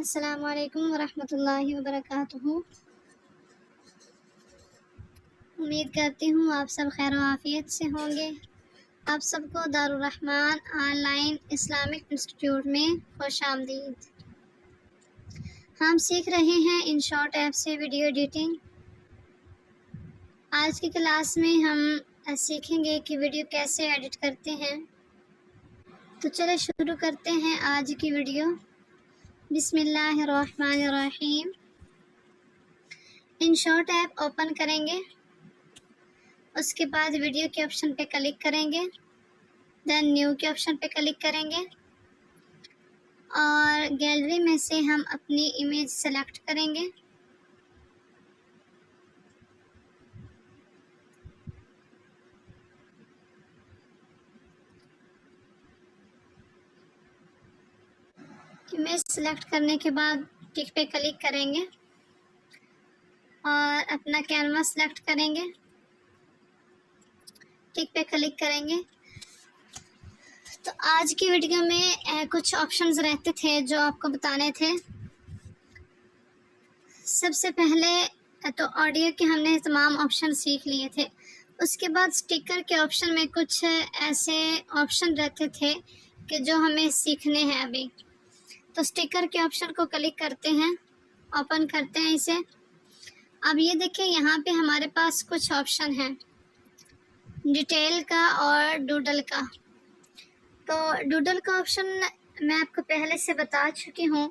अस्सलामु अलैकुम वरहमतुल्लाहि वबरकातुहू। उम्मीद करती हूँ आप सब खैर आफियत से होंगे। आप सबको Darul Rahman online Islamic institute में खुशामदीद। हम सीख रहे हैं इनशॉट ऐप से वीडियो एडिटिंग। आज की क्लास में हम सीखेंगे कि वीडियो कैसे एडिट करते हैं। तो चले शुरू करते हैं आज की वीडियो। बिस्मिल्लाहिर्रहमानिर्रहीम। इनशॉट ऐप ओपन करेंगे, उसके बाद वीडियो के ऑप्शन पे क्लिक करेंगे, देन न्यू के ऑप्शन पे क्लिक करेंगे और गैलरी में से हम अपनी इमेज सेलेक्ट करेंगे। इमेज सेलेक्ट करने के बाद टिक पे क्लिक करेंगे और अपना कैनवास सेलेक्ट करेंगे, टिक पे क्लिक करेंगे। तो आज की वीडियो में कुछ ऑप्शंस रहते थे जो आपको बताने थे। सबसे पहले तो ऑडियो के हमने तमाम ऑप्शन सीख लिए थे। उसके बाद स्टिकर के ऑप्शन में कुछ ऐसे ऑप्शन रहते थे कि जो हमें सीखने हैं अभी। तो स्टिकर के ऑप्शन को क्लिक करते हैं, ओपन करते हैं इसे। अब ये देखिए यहाँ पे हमारे पास कुछ ऑप्शन हैं, डिटेल का और डूडल का। तो डूडल का ऑप्शन मैं आपको पहले से बता चुकी हूँ।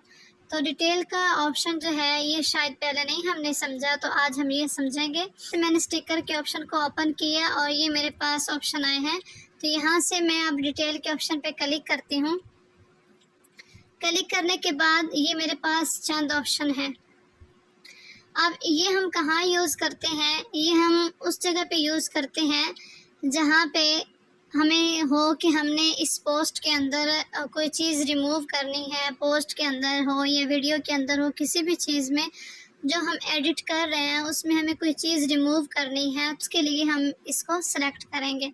तो डिटेल का ऑप्शन जो है ये शायद पहले नहीं हमने समझा, तो आज हम ये समझेंगे। तो मैंने स्टिकर के ऑप्शन को ओपन किया और ये मेरे पास ऑप्शन आए हैं। तो यहाँ से मैं अब डिटेल के ऑप्शन पे क्लिक करती हूँ। क्लिक करने के बाद ये मेरे पास चंद ऑप्शन हैं। अब ये हम कहाँ यूज़ करते हैं? ये हम उस जगह पे यूज़ करते हैं जहाँ पे हमें हो कि हमने इस पोस्ट के अंदर कोई चीज़ रिमूव करनी है, पोस्ट के अंदर हो या वीडियो के अंदर हो, किसी भी चीज़ में जो हम एडिट कर रहे हैं उसमें हमें कोई चीज़ रिमूव करनी है, उसके लिए हम इसको सेलेक्ट करेंगे।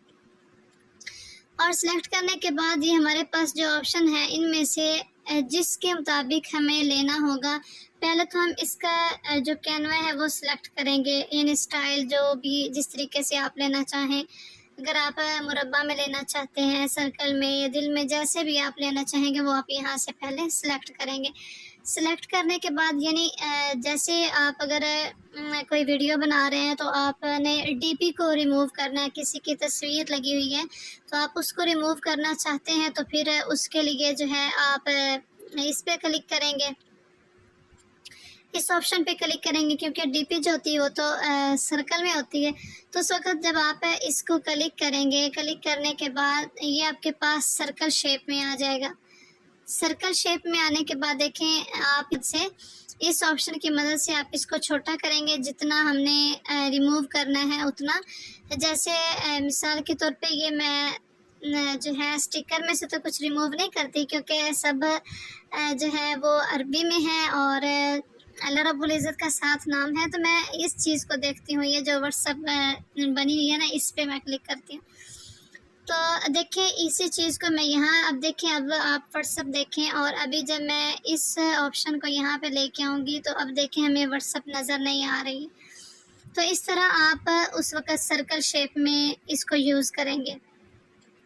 और सेलेक्ट करने के बाद ये हमारे पास जो ऑप्शन है इनमें से जिसके मुताबिक हमें लेना होगा, पहले तो हम इसका जो कैनवा है वो सिलेक्ट करेंगे। इन स्टाइल जो भी जिस तरीके से आप लेना चाहें, अगर आप मुरब्बा में लेना चाहते हैं, सर्कल में या दिल में, जैसे भी आप लेना चाहेंगे वो आप यहाँ से पहले सिलेक्ट करेंगे। सिलेक्ट करने के बाद यानी जैसे आप अगर कोई वीडियो बना रहे हैं तो आपने डीपी को रिमूव करना है, किसी की तस्वीर लगी हुई है तो आप उसको रिमूव करना चाहते हैं, तो फिर उसके लिए जो है आप इस पर क्लिक करेंगे, इस ऑप्शन पे क्लिक करेंगे, क्योंकि डीपी जो होती है वो तो सर्कल में होती है। तो उस वक्त जब आप इसको क्लिक करेंगे, क्लिक करने के बाद ये आपके पास सर्कल शेप में आ जाएगा। सर्कल शेप में आने के बाद देखें आप इससे इस ऑप्शन की मदद से आप इसको छोटा करेंगे, जितना हमने रिमूव करना है उतना। जैसे मिसाल के तौर पे ये मैं जो है स्टिकर में से तो कुछ रिमूव नहीं करती, क्योंकि सब जो है वो अरबी में है और अल्लाह रब्बुल इज़्ज़त का साथ नाम है। तो मैं इस चीज़ को देखती हूँ, ये जो व्हाट्सअप बनी हुई है ना, इस पर मैं क्लिक करती हूँ। तो देखें इसी चीज़ को मैं यहाँ, अब देखें अब आप व्हाट्सअप देखें और अभी जब मैं इस ऑप्शन को यहाँ पे लेके आऊँगी तो अब देखें हमें व्हाट्सअप नज़र नहीं आ रही। तो इस तरह आप उस वक़्त सर्कल शेप में इसको यूज़ करेंगे।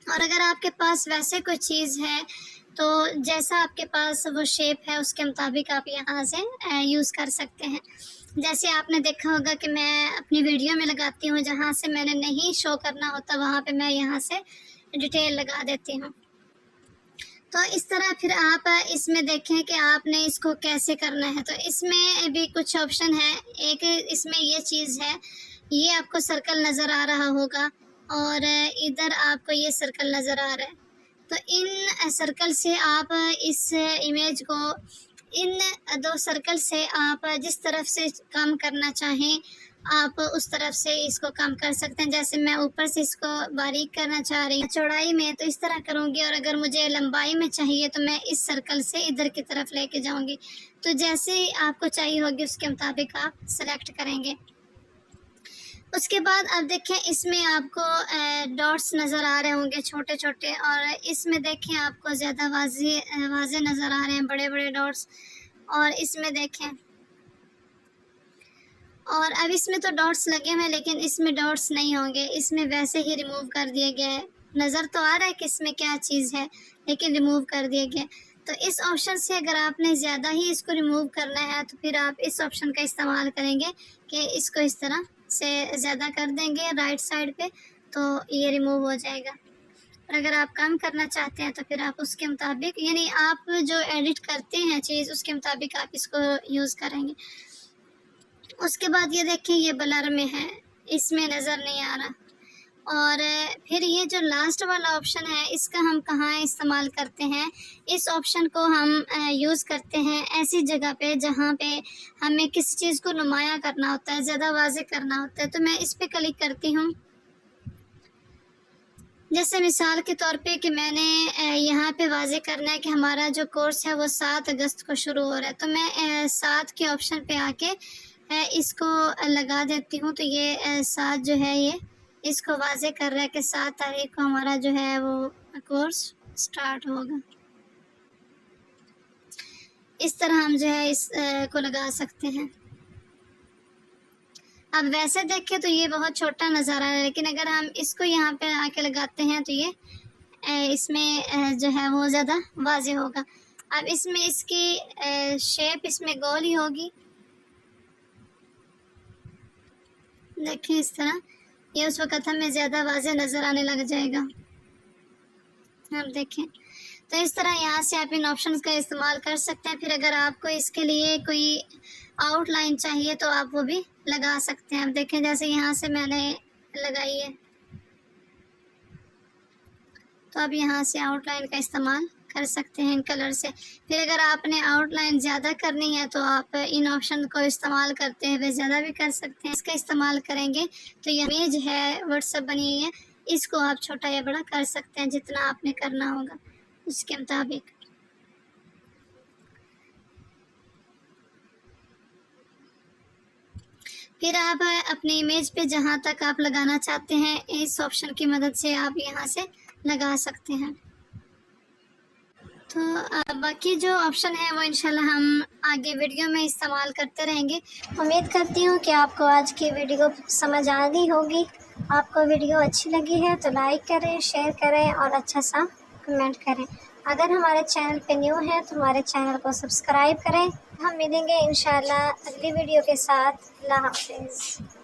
और अगर आपके पास वैसे कोई चीज़ है तो जैसा आपके पास वो शेप है उसके मुताबिक आप यहाँ से यूज़ कर सकते हैं। जैसे आपने देखा होगा कि मैं अपनी वीडियो में लगाती हूँ, जहाँ से मैंने नहीं शो करना होता वहाँ पे मैं यहाँ से डिटेल लगा देती हूँ। तो इस तरह फिर आप इसमें देखें कि आपने इसको कैसे करना है। तो इसमें भी कुछ ऑप्शन है। एक इसमें ये चीज़ है, ये आपको सर्कल नज़र आ रहा होगा और इधर आपको ये सर्कल नज़र आ रहा है। तो इन सर्कल से आप इस इमेज को, इन दो सर्कल से आप जिस तरफ से काम करना चाहें आप उस तरफ से इसको काम कर सकते हैं। जैसे मैं ऊपर से इसको बारीक करना चाह रही हूँ चौड़ाई में, तो इस तरह करूँगी, और अगर मुझे लंबाई में चाहिए तो मैं इस सर्कल से इधर की तरफ लेके जाऊँगी। तो जैसे आपको चाहिए होगी उसके मुताबिक आप सेलेक्ट करेंगे। उसके बाद अब देखें इसमें आपको डॉट्स नज़र आ रहे होंगे छोटे छोटे, और इसमें देखें आपको ज़्यादा वाज़े नज़र आ रहे हैं बड़े बड़े डॉट्स। और इसमें देखें, और अब इसमें तो डॉट्स लगे हुए हैं लेकिन इसमें डॉट्स नहीं होंगे, इसमें वैसे ही रिमूव कर दिया गया है। नज़र तो आ रहा है कि इसमें क्या चीज़ है लेकिन रिमूव कर दिया गया। तो इस ऑप्शन से अगर आपने ज़्यादा ही इसको रिमूव करना है तो फिर आप इस ऑप्शन का इस्तेमाल करेंगे कि इसको इस तरह से ज़्यादा कर देंगे राइट साइड पे, तो ये रिमूव हो जाएगा। और अगर आप कम करना चाहते हैं तो फिर आप उसके मुताबिक, यानी आप जो एडिट करते हैं चीज़ उसके मुताबिक आप इसको यूज़ करेंगे। उसके बाद ये देखें ये ब्लर में है, इसमें नज़र नहीं आ रहा। और फिर ये जो लास्ट वाला ऑप्शन है इसका हम कहाँ इस्तेमाल करते हैं, इस ऑप्शन को हम यूज़ करते हैं ऐसी जगह पे जहाँ पे हमें किसी चीज़ को नुमाया करना होता है, ज़्यादा वाज़े करना होता है। तो मैं इस पर क्लिक करती हूँ। जैसे मिसाल के तौर पे कि मैंने यहाँ पे वाज़े करना है कि हमारा जो कोर्स है वो 7 अगस्त को शुरू हो रहा है, तो मैं 7 के ऑप्शन पे आके इसको लगा देती हूँ। तो ये 7 जो है ये इसको वाज़े कर रहा है कि 7 तारीख को हमारा जो है वो कोर्स स्टार्ट होगा। इस तरह हम जो है इस को लगा सकते हैं। अब वैसे देखें तो ये बहुत छोटा नज़ारा है, लेकिन अगर हम इसको यहाँ पे आके लगाते हैं तो ये इसमें जो है वो ज़्यादा वाज़े होगा। अब इसमें इसकी शेप इसमें गोल ही होगी, देखें इस तरह, ये उस वक़्त हमें ज़्यादा वाज़े नज़र आने लग जाएगा। अब देखें, तो इस तरह यहाँ से आप इन ऑप्शंस का इस्तेमाल कर सकते हैं। फिर अगर आपको इसके लिए कोई आउटलाइन चाहिए तो आप वो भी लगा सकते हैं। अब देखें जैसे यहाँ से मैंने लगाई है, तो अब यहाँ से आउटलाइन का इस्तेमाल कर सकते हैं इन कलर से। फिर अगर आपने आउटलाइन ज़्यादा करनी है तो आप इन ऑप्शन को इस्तेमाल करते हुए ज़्यादा भी कर सकते हैं। इसका इस्तेमाल करेंगे तो ये इमेज है व्हाट्सएप बनी हुई है, इसको आप छोटा या बड़ा कर सकते हैं जितना आपने करना होगा उसके मुताबिक। फिर आप अपनी इमेज पे जहाँ तक आप लगाना चाहते हैं इस ऑप्शन की मदद से आप यहाँ से लगा सकते हैं। तो बाकी जो ऑप्शन है वो इंशाल्लाह हम आगे वीडियो में इस्तेमाल करते रहेंगे। उम्मीद करती हूँ कि आपको आज की वीडियो समझ आ गई होगी। आपको वीडियो अच्छी लगी है तो लाइक करें, शेयर करें और अच्छा सा कमेंट करें। अगर हमारे चैनल पे न्यू है तो हमारे चैनल को सब्सक्राइब करें। हम मिलेंगे इंशाल्लाह अगली वीडियो के साथ। अल्लाह हाफ़िज़।